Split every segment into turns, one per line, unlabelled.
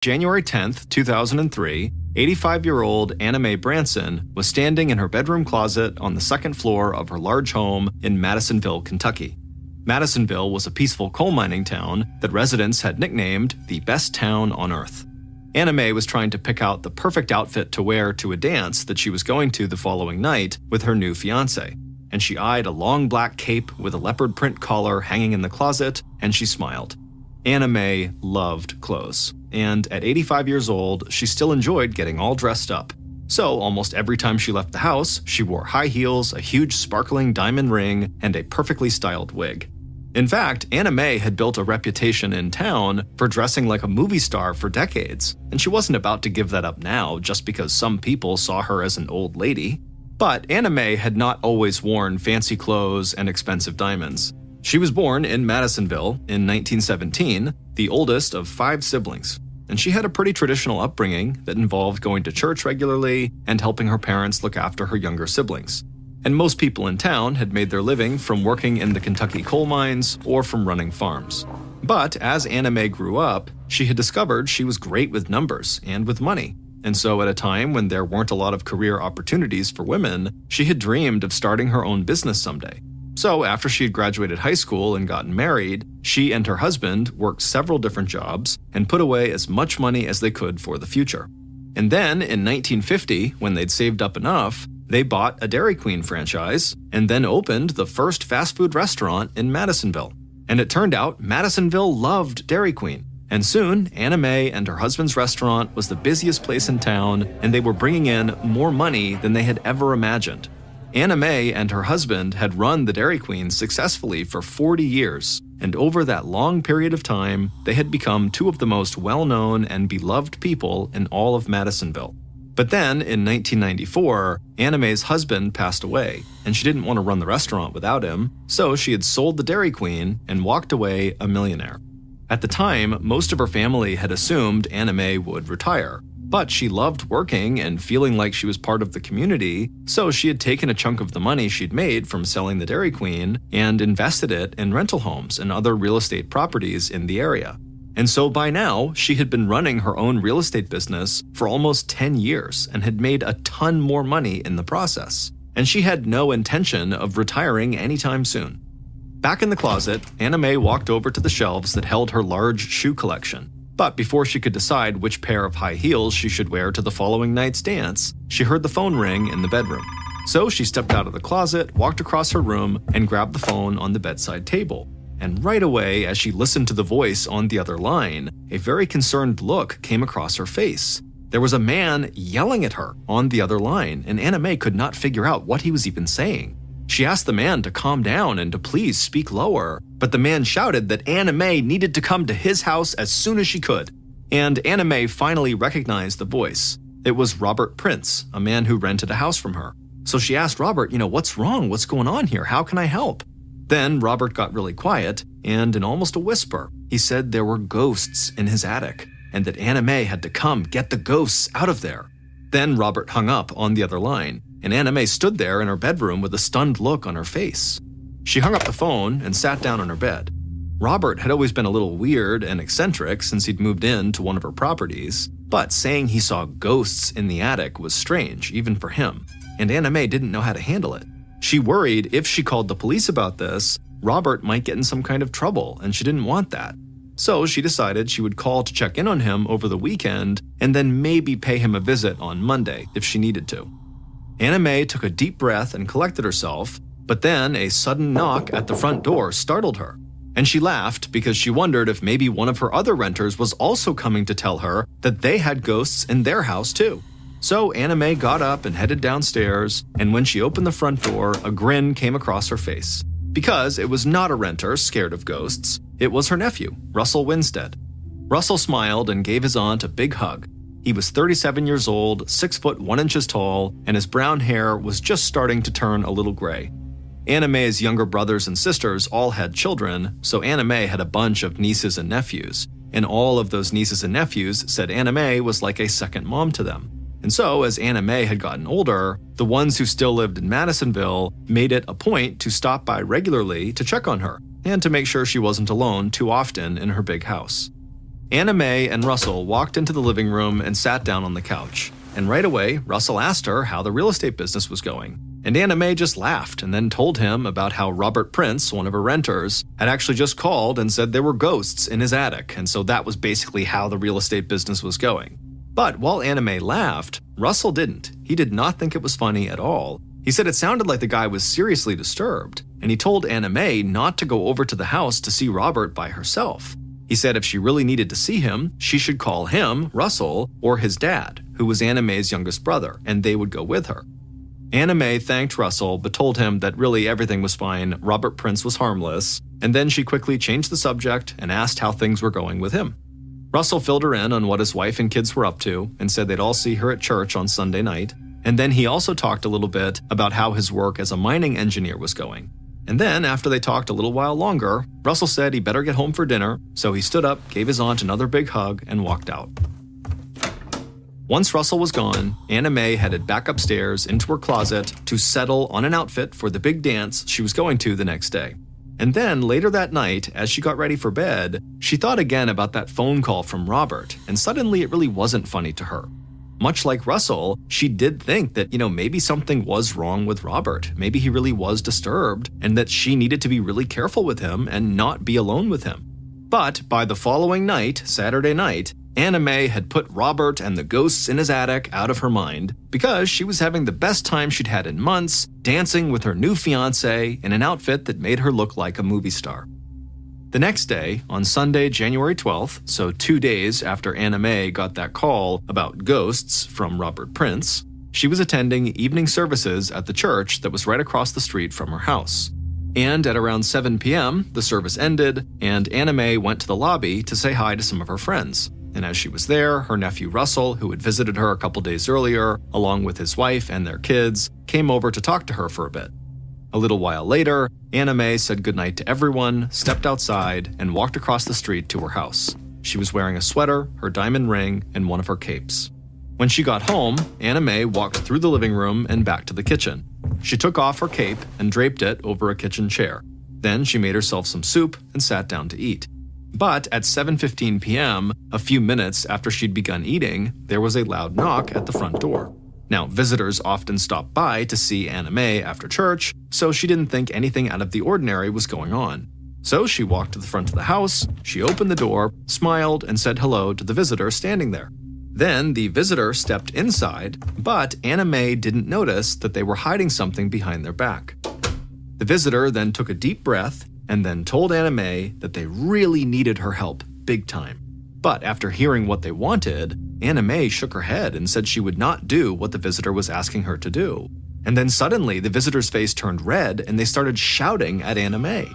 January 10th, 2003, 85-year-old Anna Mae Branson was standing in her bedroom closet on the second floor of her large home in Madisonville, Kentucky. Madisonville was a peaceful coal mining town that residents had nicknamed the best town on earth. Anna Mae was trying to pick out the perfect outfit to wear to a dance that she was going to the following night with her new fiancé, and she eyed a long black cape with a leopard print collar hanging in the closet, and she smiled. Anna Mae loved clothes, and at 85 years old, she still enjoyed getting all dressed up. So almost every time she left the house, she wore high heels, a huge sparkling diamond ring, and a perfectly styled wig. In fact, Anna Mae had built a reputation in town for dressing like a movie star for decades, and she wasn't about to give that up now just because some people saw her as an old lady. But Anna Mae had not always worn fancy clothes and expensive diamonds. She was born in Madisonville in 1917, the oldest of 5 siblings, and she had a pretty traditional upbringing that involved going to church regularly and helping her parents look after her younger siblings. And most people in town had made their living from working in the Kentucky coal mines or from running farms. But as Anna Mae grew up, she had discovered she was great with numbers and with money. And so at a time when there weren't a lot of career opportunities for women, she had dreamed of starting her own business someday. So after she had graduated high school and gotten married, she and her husband worked several different jobs and put away as much money as they could for the future. And then in 1950, when they'd saved up enough, they bought a Dairy Queen franchise and then opened the first fast food restaurant in Madisonville. And it turned out Madisonville loved Dairy Queen. And soon, Anna Mae and her husband's restaurant was the busiest place in town, and they were bringing in more money than they had ever imagined. Anna Mae and her husband had run the Dairy Queen successfully for 40 years, and over that long period of time, they had become 2 of the most well-known and beloved people in all of Madisonville. But then, in 1994, Anna Mae's husband passed away, and she didn't want to run the restaurant without him, so she had sold the Dairy Queen and walked away a millionaire. At the time, most of her family had assumed Anna Mae would retire, but she loved working and feeling like she was part of the community, so she had taken a chunk of the money she'd made from selling the Dairy Queen and invested it in rental homes and other real estate properties in the area. And so by now, she had been running her own real estate business for almost 10 years and had made a ton more money in the process. And she had no intention of retiring anytime soon. Back in the closet, Anna Mae walked over to the shelves that held her large shoe collection. But before she could decide which pair of high heels she should wear to the following night's dance, she heard the phone ring in the bedroom. So she stepped out of the closet, walked across her room, and grabbed the phone on the bedside table. And right away, as she listened to the voice on the other line, a very concerned look came across her face. There was a man yelling at her on the other line, and Anna Mae could not figure out what he was even saying. She asked the man to calm down and to please speak lower, but the man shouted that Anna Mae needed to come to his house as soon as she could. And Anna Mae finally recognized the voice. It was Robert Prince, a man who rented a house from her. So she asked Robert, what's wrong? What's going on here? How can I help? Then Robert got really quiet, and in almost a whisper, he said there were ghosts in his attic, and that Anna Mae had to come get the ghosts out of there. Then Robert hung up on the other line, and Anna Mae stood there in her bedroom with a stunned look on her face. She hung up the phone and sat down on her bed. Robert had always been a little weird and eccentric since he'd moved in to one of her properties, but saying he saw ghosts in the attic was strange, even for him, and Anna Mae didn't know how to handle it. She worried if she called the police about this, Robert might get in some kind of trouble, and she didn't want that. So she decided she would call to check in on him over the weekend and then maybe pay him a visit on Monday if she needed to. Anna Mae took a deep breath and collected herself, but then a sudden knock at the front door startled her. And she laughed because she wondered if maybe one of her other renters was also coming to tell her that they had ghosts in their house too. So Anna Mae got up and headed downstairs, and when she opened the front door, a grin came across her face. Because it was not a renter scared of ghosts, it was her nephew, Russell Winstead. Russell smiled and gave his aunt a big hug. He was 37 years old, 6 foot 1 inches tall, and his brown hair was just starting to turn a little gray. Anna Mae's younger brothers and sisters all had children, so Anna Mae had a bunch of nieces and nephews, and all of those nieces and nephews said Anna Mae was like a second mom to them. And so, as Anna Mae had gotten older, the ones who still lived in Madisonville made it a point to stop by regularly to check on her, and to make sure she wasn't alone too often in her big house. Anna Mae and Russell walked into the living room and sat down on the couch. And right away, Russell asked her how the real estate business was going. And Anna Mae just laughed and then told him about how Robert Prince, one of her renters, had actually just called and said there were ghosts in his attic, and so that was basically how the real estate business was going. But while Anna Mae laughed, Russell didn't. He did not think it was funny at all. He said it sounded like the guy was seriously disturbed, and he told Anna Mae not to go over to the house to see Robert by herself. He said if she really needed to see him, she should call him, Russell, or his dad, who was Anna Mae's youngest brother, and they would go with her. Anna Mae thanked Russell but told him that really everything was fine, Robert Prince was harmless, and then she quickly changed the subject and asked how things were going with him. Russell filled her in on what his wife and kids were up to and said they'd all see her at church on Sunday night, and then he also talked a little bit about how his work as a mining engineer was going. And then, after they talked a little while longer, Russell said he better get home for dinner, so he stood up, gave his aunt another big hug, and walked out. Once Russell was gone, Anna Mae headed back upstairs into her closet to settle on an outfit for the big dance she was going to the next day. And then, later that night, as she got ready for bed, she thought again about that phone call from Robert, and suddenly it really wasn't funny to her. Much like Russell, she did think that, maybe something was wrong with Robert. Maybe he really was disturbed, and that she needed to be really careful with him and not be alone with him. But by the following night, Saturday night, Anna Mae had put Robert and the ghosts in his attic out of her mind because she was having the best time she'd had in months, dancing with her new fiancé in an outfit that made her look like a movie star. The next day, on Sunday, January 12th, so 2 days after Anna Mae got that call about ghosts from Robert Prince, she was attending evening services at the church that was right across the street from her house. And at around 7 p.m., the service ended, and Anna Mae went to the lobby to say hi to some of her friends. And as she was there, her nephew Russell, who had visited her a couple days earlier, along with his wife and their kids, came over to talk to her for a bit. A little while later, Anna Mae said goodnight to everyone, stepped outside, and walked across the street to her house. She was wearing a sweater, her diamond ring, and one of her capes. When she got home, Anna Mae walked through the living room and back to the kitchen. She took off her cape and draped it over a kitchen chair. Then she made herself some soup and sat down to eat. But at 7:15 p.m., a few minutes after she'd begun eating, there was a loud knock at the front door. Now, visitors often stopped by to see Anna Mae after church, so she didn't think anything out of the ordinary was going on. So she walked to the front of the house, she opened the door, smiled, and said hello to the visitor standing there. Then the visitor stepped inside, but Anna Mae didn't notice that they were hiding something behind their back. The visitor then took a deep breath and then told Anna Mae that they really needed her help, big time. But after hearing what they wanted, Anna Mae shook her head and said she would not do what the visitor was asking her to do. And then suddenly, the visitor's face turned red and they started shouting at Anna Mae.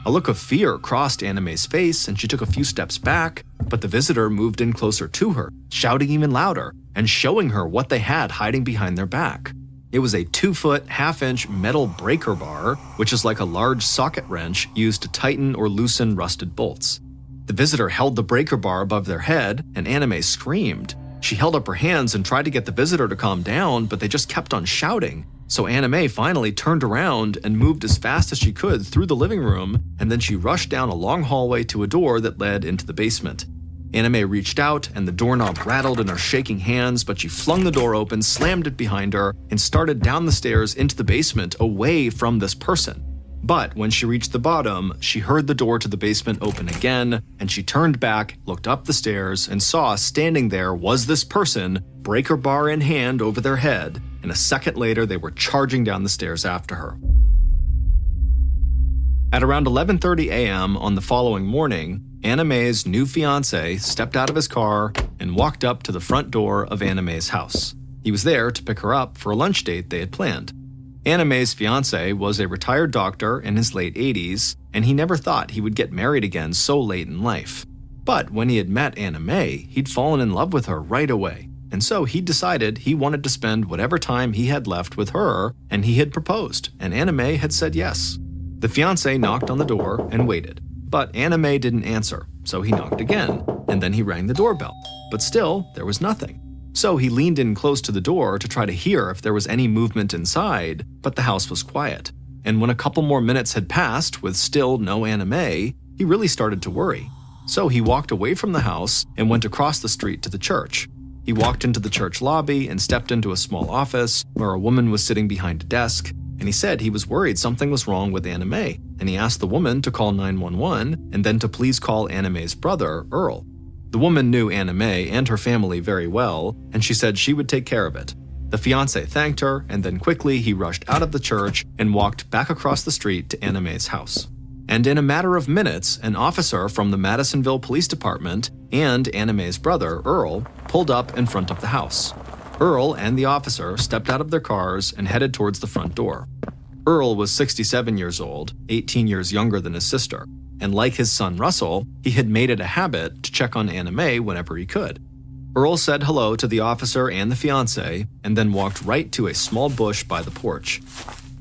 A look of fear crossed Anna Mae's face and she took a few steps back, but the visitor moved in closer to her, shouting even louder and showing her what they had hiding behind their back. It was a 2-foot, 1/2-inch metal breaker bar, which is like a large socket wrench used to tighten or loosen rusted bolts. The visitor held the breaker bar above their head, and Anna Mae screamed. She held up her hands and tried to get the visitor to calm down, but they just kept on shouting. So Anna Mae finally turned around and moved as fast as she could through the living room, and then she rushed down a long hallway to a door that led into the basement. Anna Mae reached out, and the doorknob rattled in her shaking hands, but she flung the door open, slammed it behind her, and started down the stairs into the basement away from this person. But when she reached the bottom, she heard the door to the basement open again, and she turned back, looked up the stairs, and saw standing there was this person, breaker bar in hand over their head, and a second later they were charging down the stairs after her. At around 11:30 a.m. on the following morning, Anna Mae's new fiancé stepped out of his car and walked up to the front door of Anna Mae's house. He was there to pick her up for a lunch date they had planned. Anna Mae's fiancé was a retired doctor in his late 80s, and he never thought he would get married again so late in life. But when he had met Anna Mae, he'd fallen in love with her right away, and so he decided he wanted to spend whatever time he had left with her, and he had proposed, and Anna Mae had said yes. The fiancé knocked on the door and waited, but Anna Mae didn't answer, so he knocked again, and then he rang the doorbell. But still, there was nothing. So he leaned in close to the door to try to hear if there was any movement inside, but the house was quiet. And when a couple more minutes had passed with still no Anna Mae, he really started to worry. So he walked away from the house and went across the street to the church. He walked into the church lobby and stepped into a small office where a woman was sitting behind a desk, and he said he was worried something was wrong with Anna Mae, and he asked the woman to call 911 and then to please call Anna Mae's brother, Earl. The woman knew Anna Mae and her family very well, and she said she would take care of it. The fiancé thanked her, and then quickly he rushed out of the church and walked back across the street to Anna Mae's house. And in a matter of minutes, an officer from the Madisonville Police Department and Anna Mae's brother, Earl, pulled up in front of the house. Earl and the officer stepped out of their cars and headed towards the front door. Earl was 67 years old, 18 years younger than his sister, and like his son Russell, he had made it a habit to check on Anna Mae whenever he could. Earl said hello to the officer and the fiancé, and then walked right to a small bush by the porch.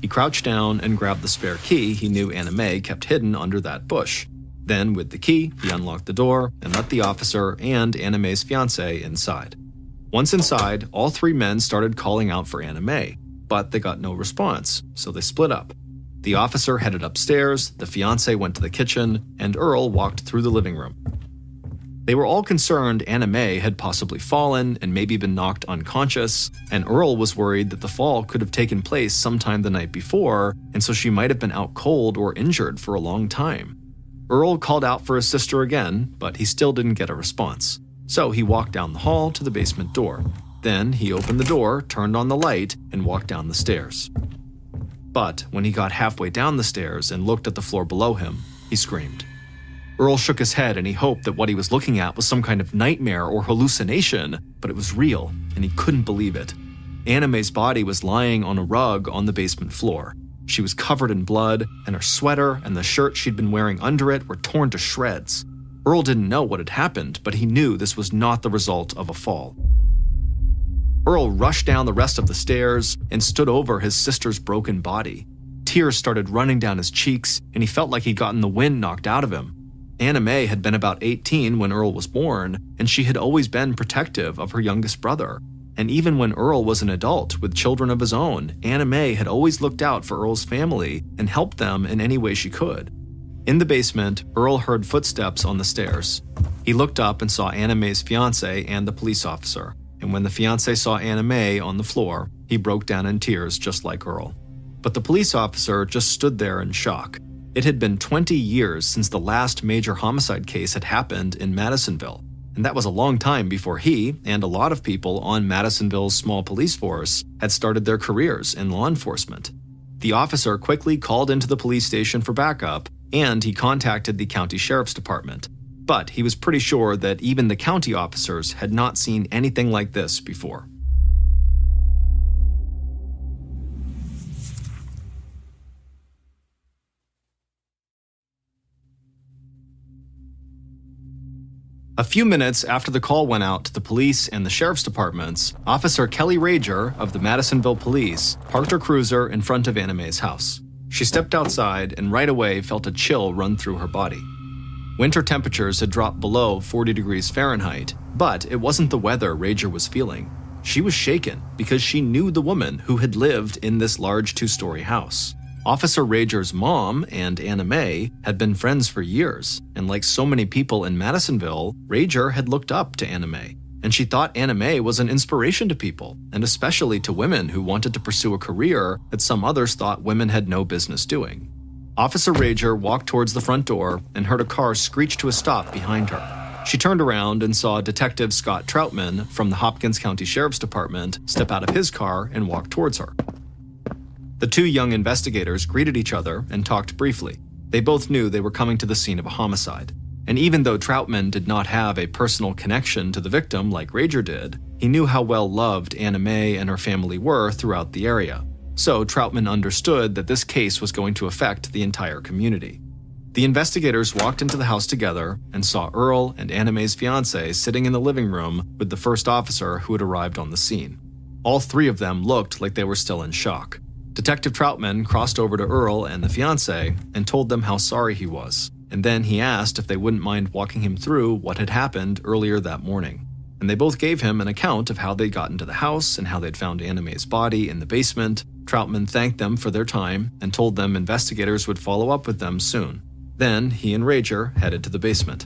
He crouched down and grabbed the spare key he knew Anna Mae kept hidden under that bush. Then, with the key, he unlocked the door and let the officer and Anna Mae's fiancé inside. Once inside, all three men started calling out for Anna Mae, but they got no response, so they split up. The officer headed upstairs, the fiancé went to the kitchen, and Earl walked through the living room. They were all concerned Anna Mae had possibly fallen and maybe been knocked unconscious, and Earl was worried that the fall could have taken place sometime the night before, and so she might have been out cold or injured for a long time. Earl called out for his sister again, but he still didn't get a response. So he walked down the hall to the basement door. Then he opened the door, turned on the light, and walked down the stairs. But when he got halfway down the stairs and looked at the floor below him, he screamed. Earl shook his head and he hoped that what he was looking at was some kind of nightmare or hallucination, but it was real, and he couldn't believe it. Anna Mae's body was lying on a rug on the basement floor. She was covered in blood, and her sweater and the shirt she'd been wearing under it were torn to shreds. Earl didn't know what had happened, but he knew this was not the result of a fall. Earl rushed down the rest of the stairs and stood over his sister's broken body. Tears started running down his cheeks, and he felt like he'd gotten the wind knocked out of him. Anna Mae had been about 18 when Earl was born, and she had always been protective of her youngest brother. And even when Earl was an adult with children of his own, Anna Mae had always looked out for Earl's family and helped them in any way she could. In the basement, Earl heard footsteps on the stairs. He looked up and saw Anna Mae's fiancé and the police officer, and when the fiancé saw Anna Mae on the floor, he broke down in tears just like Earl. But the police officer just stood there in shock. It had been 20 years since the last major homicide case had happened in Madisonville, and that was a long time before he and a lot of people on Madisonville's small police force had started their careers in law enforcement. The officer quickly called into the police station for backup, and he contacted the county sheriff's department. But he was pretty sure that even the county officers had not seen anything like this before. A few minutes after the call went out to the police and the sheriff's departments, Officer Kelly Rager of the Madisonville Police parked her cruiser in front of Anna Mae's house. She stepped outside and right away felt a chill run through her body. Winter temperatures had dropped below 40 degrees Fahrenheit, but it wasn't the weather Rager was feeling. She was shaken because she knew the woman who had lived in this large two-story house. Officer Rager's mom and Anna Mae had been friends for years, and like so many people in Madisonville, Rager had looked up to Anna Mae, and she thought Anna Mae was an inspiration to people, and especially to women who wanted to pursue a career that some others thought women had no business doing. Officer Rager walked towards the front door and heard a car screech to a stop behind her. She turned around and saw Detective Scott Troutman from the Hopkins County Sheriff's Department step out of his car and walk towards her. The two young investigators greeted each other and talked briefly. They both knew they were coming to the scene of a homicide. And even though Troutman did not have a personal connection to the victim like Rager did, he knew how well loved Anna Mae and her family were throughout the area. So Troutman understood that this case was going to affect the entire community. The investigators walked into the house together and saw Earl and Anna Mae's fiancé sitting in the living room with the first officer who had arrived on the scene. All three of them looked like they were still in shock. Detective Troutman crossed over to Earl and the fiancé and told them how sorry he was, and then he asked if they wouldn't mind walking him through what had happened earlier that morning. And they both gave him an account of how they'd gotten to the house and how they'd found Anna Mae's body in the basement. Troutman thanked them for their time and told them investigators would follow up with them soon. Then he and Rager headed to the basement.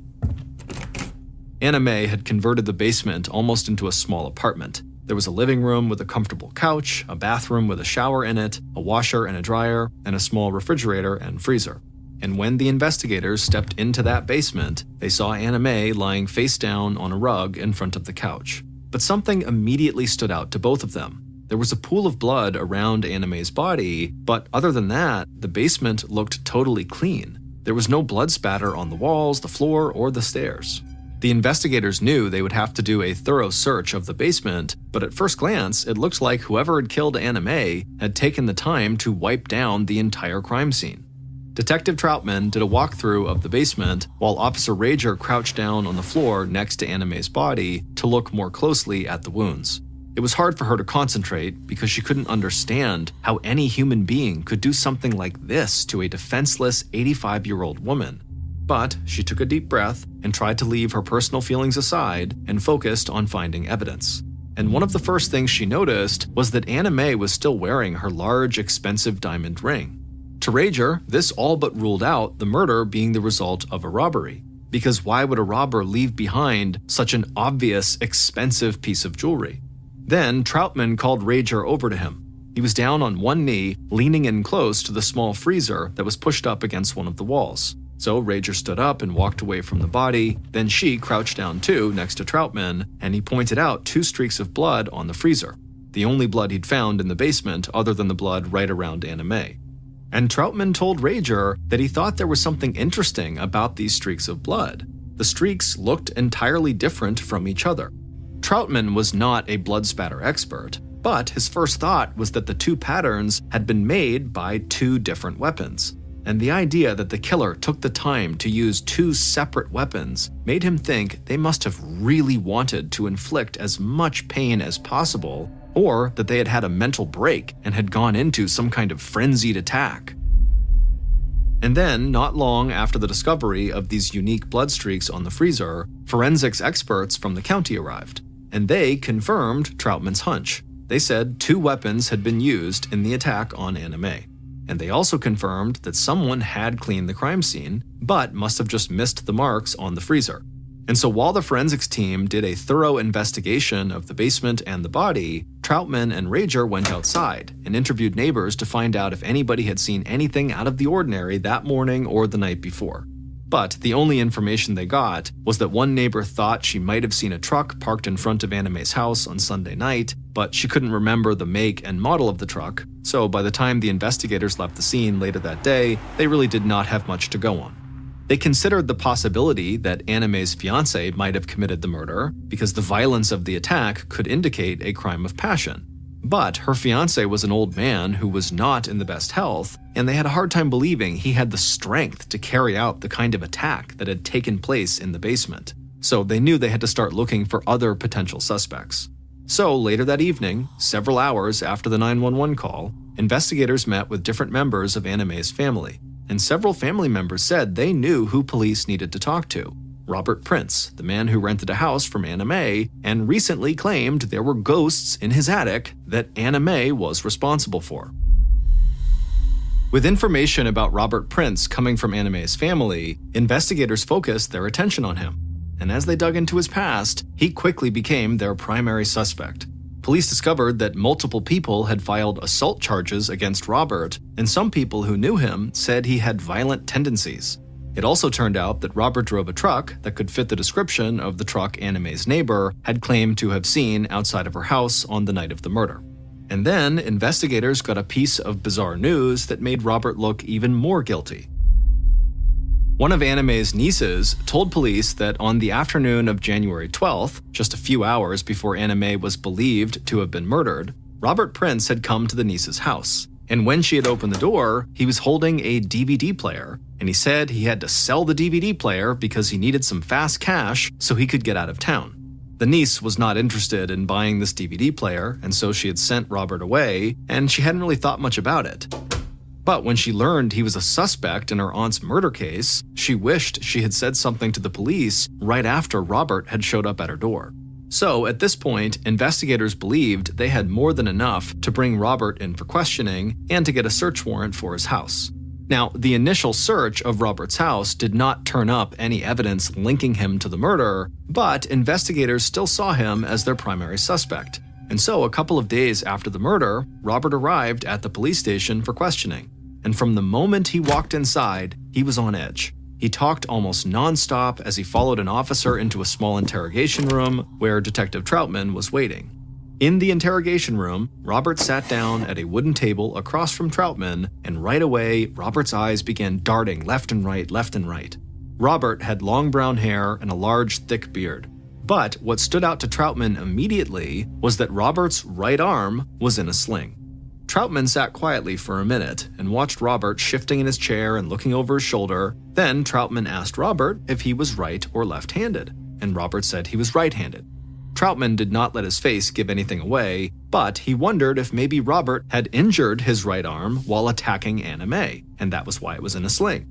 Anna Mae had converted the basement almost into a small apartment. There was a living room with a comfortable couch, a bathroom with a shower in it, a washer and a dryer, and a small refrigerator and freezer. And when the investigators stepped into that basement, they saw Anna Mae lying face down on a rug in front of the couch. But something immediately stood out to both of them. There was a pool of blood around Anna Mae's body, but other than that, the basement looked totally clean. There was no blood spatter on the walls, the floor, or the stairs. The investigators knew they would have to do a thorough search of the basement, but at first glance, it looked like whoever had killed Anna Mae had taken the time to wipe down the entire crime scene. Detective Troutman did a walkthrough of the basement while Officer Rager crouched down on the floor next to Anna Mae's body to look more closely at the wounds. It was hard for her to concentrate because she couldn't understand how any human being could do something like this to a defenseless 85-year-old woman. But she took a deep breath and tried to leave her personal feelings aside and focused on finding evidence. And one of the first things she noticed was that Anna Mae was still wearing her large, expensive diamond ring. To Rager, this all but ruled out the murder being the result of a robbery. Because why would a robber leave behind such an obvious, expensive piece of jewelry? Then Troutman called Rager over to him. He was down on one knee, leaning in close to the small freezer that was pushed up against one of the walls. So Rager stood up and walked away from the body. Then she crouched down too, next to Troutman, and he pointed out 2 streaks of blood on the freezer. The only blood he'd found in the basement other than the blood right around Anna Mae. And Troutman told Rager that he thought there was something interesting about these streaks of blood. The streaks looked entirely different from each other. Troutman was not a blood spatter expert, but his first thought was that the 2 patterns had been made by 2 different weapons. And the idea that the killer took the time to use 2 separate weapons made him think they must have really wanted to inflict as much pain as possible, or that they had had a mental break and had gone into some kind of frenzied attack. And then, not long after the discovery of these unique blood streaks on the freezer, forensics experts from the county arrived, and they confirmed Troutman's hunch. They said 2 weapons had been used in the attack on Anna Mae. And they also confirmed that someone had cleaned the crime scene, but must have just missed the marks on the freezer. And so while the forensics team did a thorough investigation of the basement and the body, Troutman and Rager went outside and interviewed neighbors to find out if anybody had seen anything out of the ordinary that morning or the night before. But the only information they got was that one neighbor thought she might have seen a truck parked in front of Anna Mae's house on Sunday night, but she couldn't remember the make and model of the truck, so by the time the investigators left the scene later that day, they really did not have much to go on. They considered the possibility that Anna Mae's fiancé might have committed the murder because the violence of the attack could indicate a crime of passion. But her fiancé was an old man who was not in the best health, and they had a hard time believing he had the strength to carry out the kind of attack that had taken place in the basement. So they knew they had to start looking for other potential suspects. So later that evening, several hours after the 911 call, investigators met with different members of Anna Mae's family, and several family members said they knew who police needed to talk to. Robert Prince, the man who rented a house from Anna Mae and recently claimed there were ghosts in his attic that Anna Mae was responsible for. With information about Robert Prince coming from Anna Mae's family, investigators focused their attention on him. And as they dug into his past, he quickly became their primary suspect. Police discovered that multiple people had filed assault charges against Robert, and some people who knew him said he had violent tendencies. It also turned out that Robert drove a truck that could fit the description of the truck Anna Mae's neighbor had claimed to have seen outside of her house on the night of the murder. And then investigators got a piece of bizarre news that made Robert look even more guilty. One of Anna Mae's nieces told police that on the afternoon of January 12th, just a few hours before Anna Mae was believed to have been murdered, Robert Prince had come to the niece's house. And when she had opened the door, he was holding a DVD player, and he said he had to sell the DVD player because he needed some fast cash so he could get out of town. The niece was not interested in buying this DVD player, and so she had sent Robert away, and she hadn't really thought much about it. But when she learned he was a suspect in her aunt's murder case, she wished she had said something to the police right after Robert had showed up at her door. So at this point, investigators believed they had more than enough to bring Robert in for questioning and to get a search warrant for his house. Now, the initial search of Robert's house did not turn up any evidence linking him to the murder, but investigators still saw him as their primary suspect. And so, a couple of days after the murder, Robert arrived at the police station for questioning. And from the moment he walked inside, he was on edge. He talked almost nonstop as he followed an officer into a small interrogation room where Detective Troutman was waiting. In the interrogation room, Robert sat down at a wooden table across from Troutman, and right away, Robert's eyes began darting left and right, left and right. Robert had long brown hair and a large, thick beard. But what stood out to Troutman immediately was that Robert's right arm was in a sling. Troutman sat quietly for a minute and watched Robert shifting in his chair and looking over his shoulder. Then Troutman asked Robert if he was right or left-handed, and Robert said he was right-handed. Troutman did not let his face give anything away, but he wondered if maybe Robert had injured his right arm while attacking Anna Mae, and that was why it was in a sling.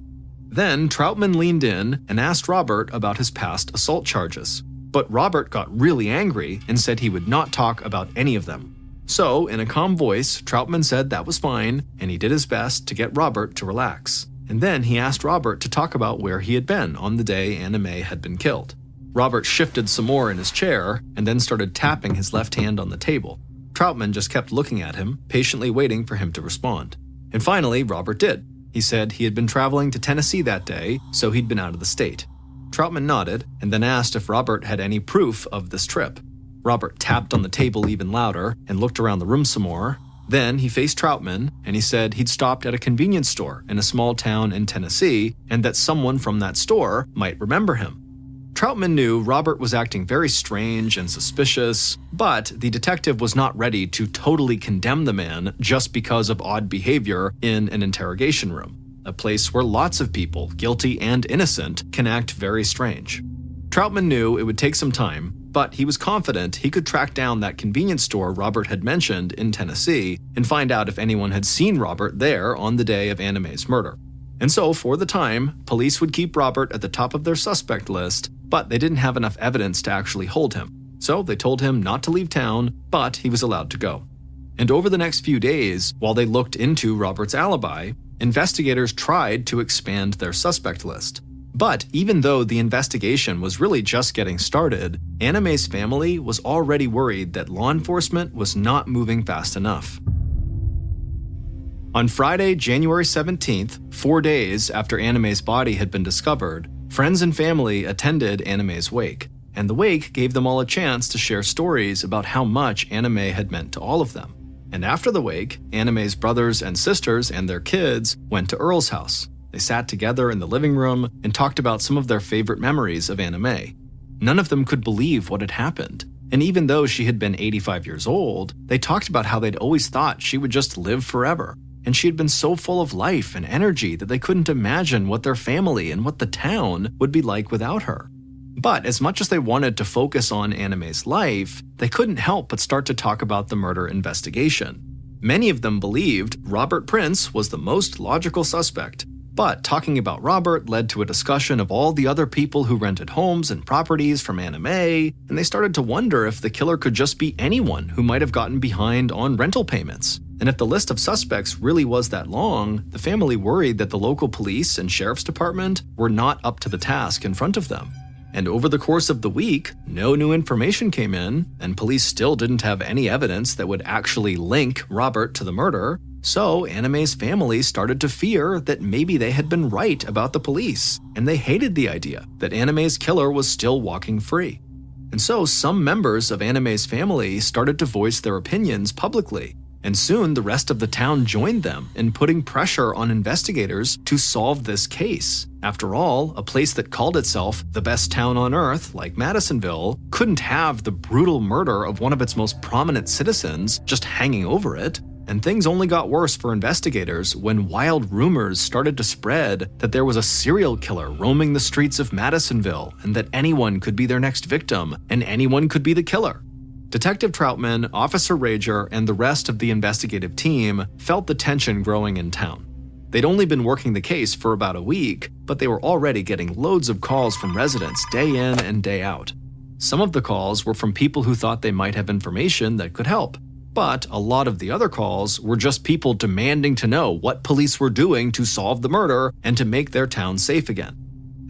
Then Troutman leaned in and asked Robert about his past assault charges, but Robert got really angry and said he would not talk about any of them. So, in a calm voice, Troutman said that was fine, and he did his best to get Robert to relax. And then he asked Robert to talk about where he had been on the day Anna Mae had been killed. Robert shifted some more in his chair and then started tapping his left hand on the table. Troutman just kept looking at him, patiently waiting for him to respond. And finally, Robert did. He said he had been traveling to Tennessee that day, so he'd been out of the state. Troutman nodded and then asked if Robert had any proof of this trip. Robert tapped on the table even louder and looked around the room some more. Then he faced Troutman and he said he'd stopped at a convenience store in a small town in Tennessee and that someone from that store might remember him. Troutman knew Robert was acting very strange and suspicious, but the detective was not ready to totally condemn the man just because of odd behavior in an interrogation room, a place where lots of people, guilty and innocent, can act very strange. Troutman knew it would take some time, but he was confident he could track down that convenience store Robert had mentioned in Tennessee and find out if anyone had seen Robert there on the day of Anna Mae's murder. And so, for the time, police would keep Robert at the top of their suspect list, but they didn't have enough evidence to actually hold him. So they told him not to leave town, but he was allowed to go. And over the next few days, while they looked into Robert's alibi, investigators tried to expand their suspect list. But even though the investigation was really just getting started, Anna Mae's family was already worried that law enforcement was not moving fast enough. On Friday, January 17th, 4 days after Anna Mae's body had been discovered, friends and family attended Anna Mae's wake, and the wake gave them all a chance to share stories about how much Anna Mae had meant to all of them. And after the wake, Anna Mae's brothers and sisters and their kids went to Earl's house. They sat together in the living room and talked about some of their favorite memories of Anna Mae. None of them could believe what had happened. And even though she had been 85 years old, they talked about how they'd always thought she would just live forever. And she had been so full of life and energy that they couldn't imagine what their family and what the town would be like without her. But as much as they wanted to focus on Anna Mae's life, they couldn't help but start to talk about the murder investigation. Many of them believed Robert Prince was the most logical suspect. But talking about Robert led to a discussion of all the other people who rented homes and properties from Anna Mae, and they started to wonder if the killer could just be anyone who might have gotten behind on rental payments. And if the list of suspects really was that long, the family worried that the local police and sheriff's department were not up to the task in front of them. And over the course of the week, no new information came in, and police still didn't have any evidence that would actually link Robert to the murder. So Anna Mae's family started to fear that maybe they had been right about the police, and they hated the idea that Anna Mae's killer was still walking free. And so some members of Anna Mae's family started to voice their opinions publicly, and soon the rest of the town joined them in putting pressure on investigators to solve this case. After all, a place that called itself the best town on earth, like Madisonville, couldn't have the brutal murder of one of its most prominent citizens just hanging over it. And things only got worse for investigators when wild rumors started to spread that there was a serial killer roaming the streets of Madisonville and that anyone could be their next victim and anyone could be the killer. Detective Troutman, Officer Rager, and the rest of the investigative team felt the tension growing in town. They'd only been working the case for about a week, but they were already getting loads of calls from residents day in and day out. Some of the calls were from people who thought they might have information that could help. But a lot of the other calls were just people demanding to know what police were doing to solve the murder and to make their town safe again.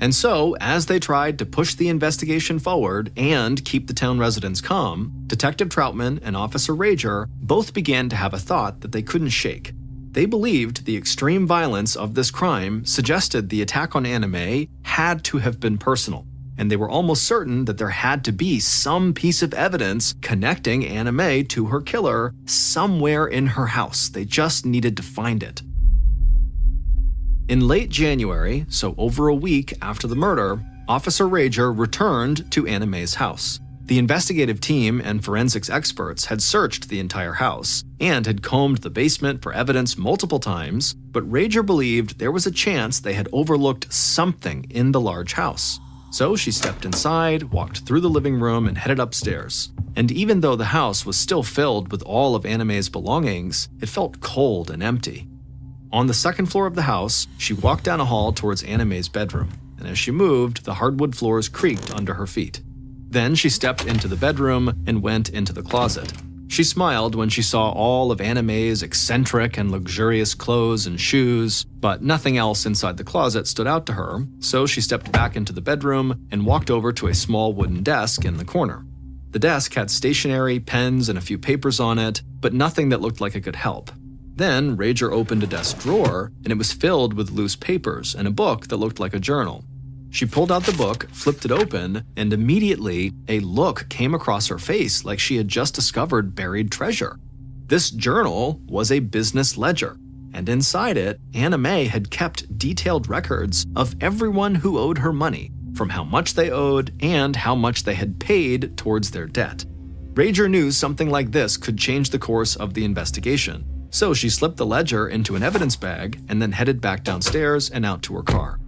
And so, as they tried to push the investigation forward and keep the town residents calm, Detective Troutman and Officer Rager both began to have a thought that they couldn't shake. They believed the extreme violence of this crime suggested the attack on Anna Mae had to have been personal, and they were almost certain that there had to be some piece of evidence connecting Anna Mae to her killer somewhere in her house. They just needed to find it. In late January, so over a week after the murder, Officer Rager returned to Anna Mae's house. The investigative team and forensics experts had searched the entire house and had combed the basement for evidence multiple times, but Rager believed there was a chance they had overlooked something in the large house. So she stepped inside, walked through the living room, and headed upstairs. And even though the house was still filled with all of Anna Mae's belongings, it felt cold and empty. On the second floor of the house, she walked down a hall towards Anna Mae's bedroom, and as she moved, the hardwood floors creaked under her feet. Then she stepped into the bedroom and went into the closet. She smiled when she saw all of Anna Mae's eccentric and luxurious clothes and shoes, but nothing else inside the closet stood out to her, so she stepped back into the bedroom and walked over to a small wooden desk in the corner. The desk had stationery, pens, and a few papers on it, but nothing that looked like it could help. Then Rager opened a desk drawer, and it was filled with loose papers and a book that looked like a journal. She pulled out the book, flipped it open, and immediately a look came across her face like she had just discovered buried treasure. This journal was a business ledger, and inside it, Anna Mae had kept detailed records of everyone who owed her money, from how much they owed and how much they had paid towards their debt. Rager knew something like this could change the course of the investigation, so she slipped the ledger into an evidence bag and then headed back downstairs and out to her car.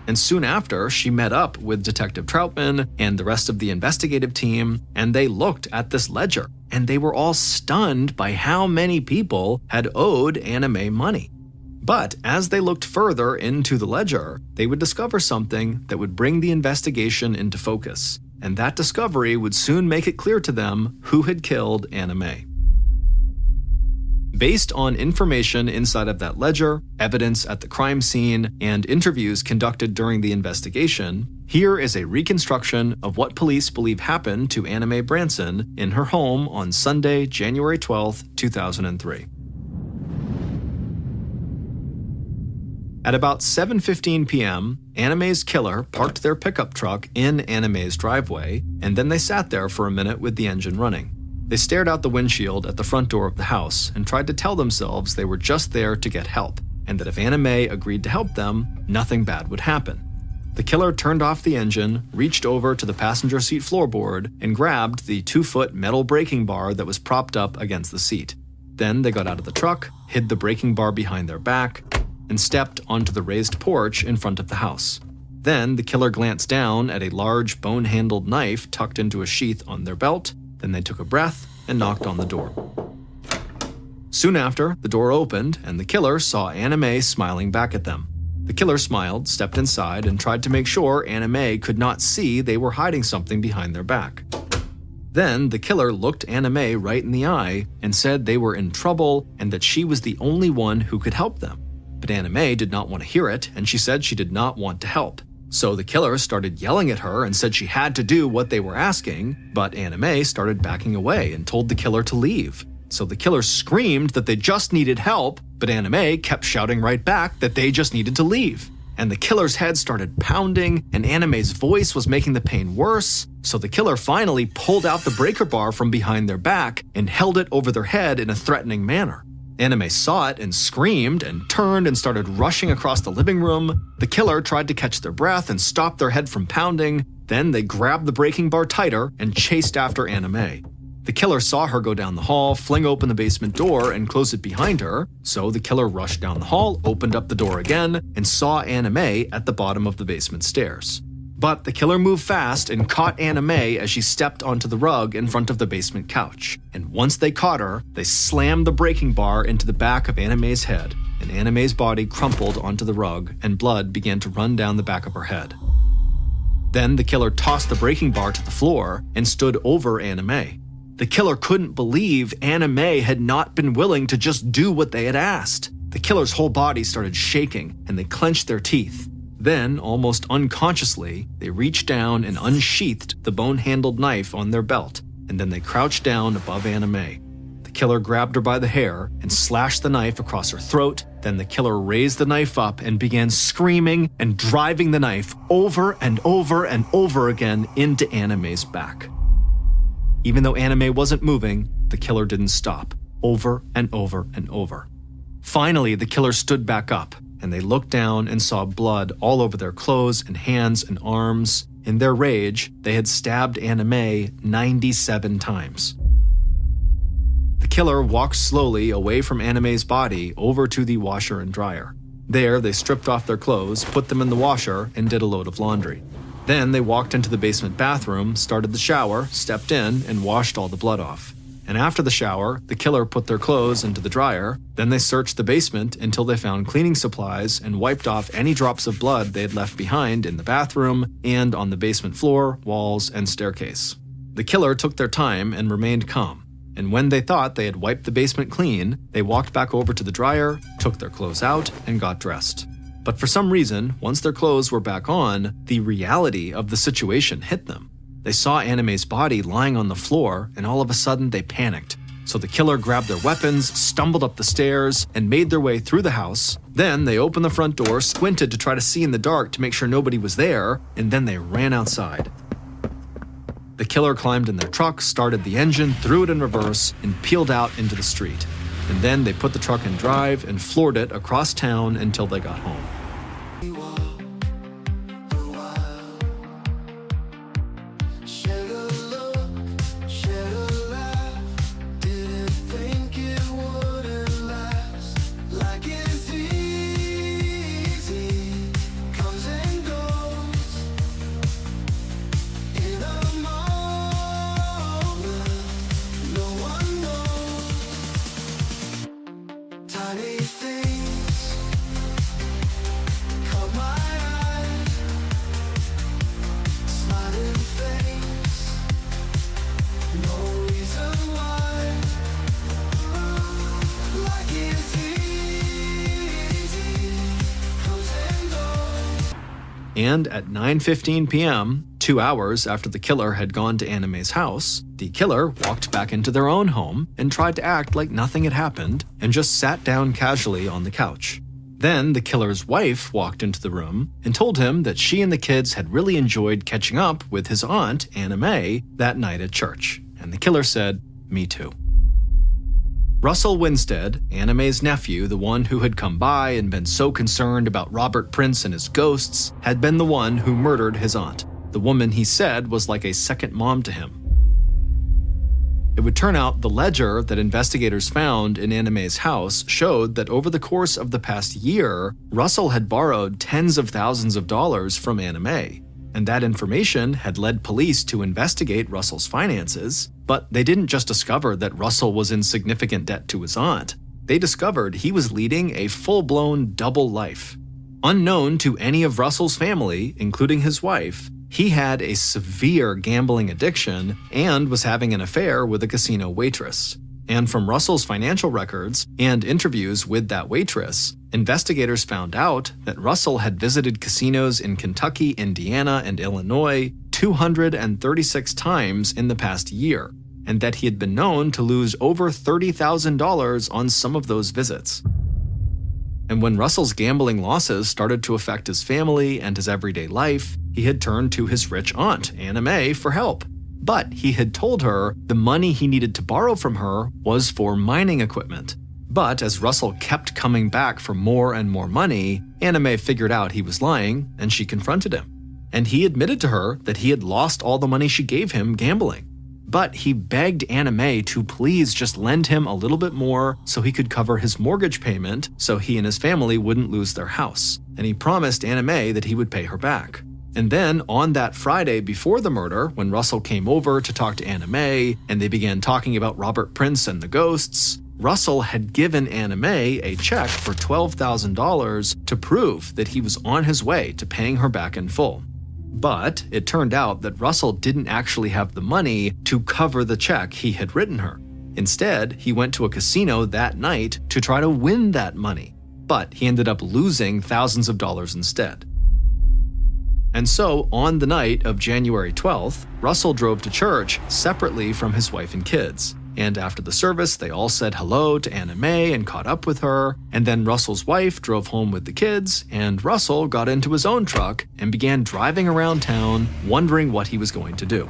And soon after, she met up with Detective Troutman and the rest of the investigative team, and they looked at this ledger, and they were all stunned by how many people had owed Anna Mae money. But as they looked further into the ledger, they would discover something that would bring the investigation into focus, and that discovery would soon make it clear to them who had killed Anna Mae. Based on information inside of that ledger, evidence at the crime scene, and interviews conducted during the investigation, here is a reconstruction of what police believe happened to Anna Mae Branson in her home on Sunday, January 12, 2003. At about 7:15 p.m., Anna Mae's killer parked their pickup truck in Anna Mae's driveway, and then they sat there for a minute with the engine running. They stared out the windshield at the front door of the house and tried to tell themselves they were just there to get help, and that if Anna Mae agreed to help them, nothing bad would happen. The killer turned off the engine, reached over to the passenger seat floorboard, and grabbed the 2-foot metal braking bar that was propped up against the seat. Then they got out of the truck, hid the braking bar behind their back, and stepped onto the raised porch in front of the house. Then the killer glanced down at a large bone-handled knife tucked into a sheath on their belt. Then they took a breath and knocked on the door. Soon after, the door opened and the killer saw Anna Mae smiling back at them. The killer smiled, stepped inside, and tried to make sure Anna Mae could not see they were hiding something behind their back. Then the killer looked Anna Mae right in the eye and said they were in trouble and that she was the only one who could help them. But Anna Mae did not want to hear it, and she said she did not want to help. So the killer started yelling at her and said she had to do what they were asking, but Anna Mae started backing away and told the killer to leave. So the killer screamed that they just needed help, but Anna Mae kept shouting right back that they just needed to leave. And the killer's head started pounding, and Anna Mae's voice was making the pain worse, so the killer finally pulled out the breaker bar from behind their back and held it over their head in a threatening manner. Anna Mae saw it and screamed and turned and started rushing across the living room. The killer tried to catch their breath and stop their head from pounding. Then they grabbed the braking bar tighter and chased after Anna Mae. The killer saw her go down the hall, fling open the basement door, and close it behind her. So the killer rushed down the hall, opened up the door again, and saw Anna Mae at the bottom of the basement stairs. But the killer moved fast and caught Anna Mae as she stepped onto the rug in front of the basement couch. And once they caught her, they slammed the braking bar into the back of Anna Mae's head, and Anna Mae's body crumpled onto the rug, and blood began to run down the back of her head. Then the killer tossed the breaking bar to the floor and stood over Anna Mae. The killer couldn't believe Anna Mae had not been willing to just do what they had asked. The killer's whole body started shaking and they clenched their teeth. Then, almost unconsciously, they reached down and unsheathed the bone-handled knife on their belt, and then they crouched down above Anna Mae. The killer grabbed her by the hair and slashed the knife across her throat. Then the killer raised the knife up and began screaming and driving the knife over and over and over again into Anna Mae's back. Even though Anna Mae wasn't moving, the killer didn't stop, over and over and over. Finally, the killer stood back up, and they looked down and saw blood all over their clothes and hands and arms. In their rage, they had stabbed Anna Mae 97 times. The killer walked slowly away from Anna Mae's body over to the washer and dryer. There, they stripped off their clothes, put them in the washer, and did a load of laundry. Then they walked into the basement bathroom, started the shower, stepped in, and washed all the blood off. And after the shower, the killer put their clothes into the dryer. Then they searched the basement until they found cleaning supplies and wiped off any drops of blood they had left behind in the bathroom and on the basement floor, walls, and staircase. The killer took their time and remained calm. And when they thought they had wiped the basement clean, they walked back over to the dryer, took their clothes out, and got dressed. But for some reason, once their clothes were back on, the reality of the situation hit them. They saw Anna Mae's body lying on the floor, and all of a sudden they panicked. So the killer grabbed their weapons, stumbled up the stairs, and made their way through the house. Then they opened the front door, squinted to try to see in the dark to make sure nobody was there, and then they ran outside. The killer climbed in their truck, started the engine, threw it in reverse, and peeled out into the street. And then they put the truck in drive and floored it across town until they got home. And at 9:15 p.m., 2 hours after the killer had gone to Anna Mae's house, the killer walked back into their own home and tried to act like nothing had happened and just sat down casually on the couch. Then the killer's wife walked into the room and told him that she and the kids had really enjoyed catching up with his aunt, Anna Mae, that night at church. And the killer said, "Me too." Russell Winstead, Anna Mae's nephew, the one who had come by and been so concerned about Robert Prince and his ghosts, had been the one who murdered his aunt, the woman he said was like a second mom to him. It would turn out the ledger that investigators found in Anna Mae's house showed that over the course of the past year, Russell had borrowed tens of thousands of dollars from Anna Mae. And that information had led police to investigate Russell's finances, but they didn't just discover that Russell was in significant debt to his aunt. They discovered he was leading a full-blown double life. Unknown to any of Russell's family, including his wife, he had a severe gambling addiction and was having an affair with a casino waitress. And from Russell's financial records and interviews with that waitress, investigators found out that Russell had visited casinos in Kentucky, Indiana, and Illinois 236 times in the past year, and that he had been known to lose over $30,000 on some of those visits. And when Russell's gambling losses started to affect his family and his everyday life, he had turned to his rich aunt, Anna Mae, for help. But he had told her the money he needed to borrow from her was for mining equipment. But as Russell kept coming back for more and more money, Anna Mae figured out he was lying, and she confronted him. And he admitted to her that he had lost all the money she gave him gambling. But he begged Anna Mae to please just lend him a little bit more so he could cover his mortgage payment so he and his family wouldn't lose their house. And he promised Anna Mae that he would pay her back. And then on that Friday before the murder, when Russell came over to talk to Anna Mae and they began talking about Robert Prince and the ghosts, Russell had given Anna Mae a check for $12,000 to prove that he was on his way to paying her back in full. But it turned out that Russell didn't actually have the money to cover the check he had written her. Instead, he went to a casino that night to try to win that money, but he ended up losing thousands of dollars instead. And so, on the night of January 12th, Russell drove to church separately from his wife and kids. And after the service, they all said hello to Anna Mae and caught up with her. And then Russell's wife drove home with the kids, and Russell got into his own truck and began driving around town, wondering what he was going to do.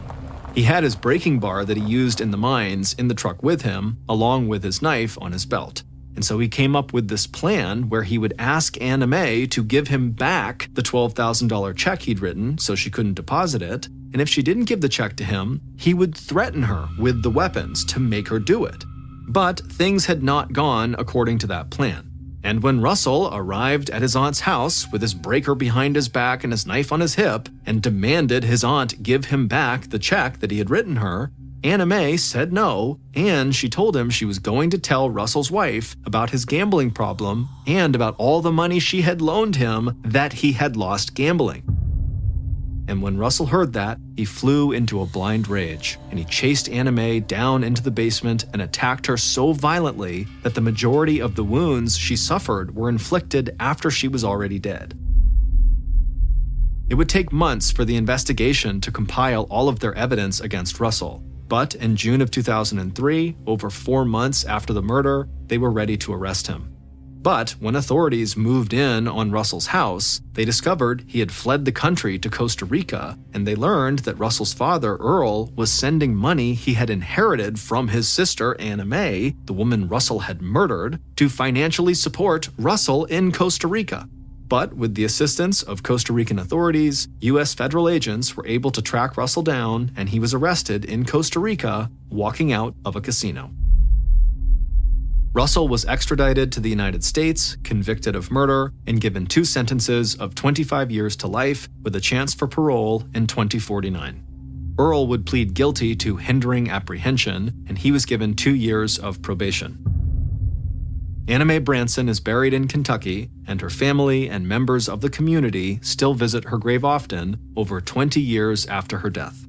He had his braking bar that he used in the mines in the truck with him, along with his knife on his belt. And so he came up with this plan where he would ask Anna Mae to give him back the $12,000 check he'd written so she couldn't deposit it. And if she didn't give the check to him, he would threaten her with the weapons to make her do it. But things had not gone according to that plan. And when Russell arrived at his aunt's house with his breaker behind his back and his knife on his hip and demanded his aunt give him back the check that he had written her, Anna Mae said no, and she told him she was going to tell Russell's wife about his gambling problem and about all the money she had loaned him that he had lost gambling. And when Russell heard that, he flew into a blind rage, and he chased Anna Mae down into the basement and attacked her so violently that the majority of the wounds she suffered were inflicted after she was already dead. It would take months for the investigation to compile all of their evidence against Russell, but in June of 2003, over 4 months after the murder, they were ready to arrest him. But when authorities moved in on Russell's house, they discovered he had fled the country to Costa Rica, and they learned that Russell's father, Earl, was sending money he had inherited from his sister, Anna Mae, the woman Russell had murdered, to financially support Russell in Costa Rica. But with the assistance of Costa Rican authorities, U.S. federal agents were able to track Russell down, and he was arrested in Costa Rica, walking out of a casino. Russell was extradited to the United States, convicted of murder, and given 2 sentences of 25 years to life with a chance for parole in 2049. Earl would plead guilty to hindering apprehension, and he was given 2 years of probation. Anna Mae Branson is buried in Kentucky, and her family and members of the community still visit her grave often over 20 years after her death.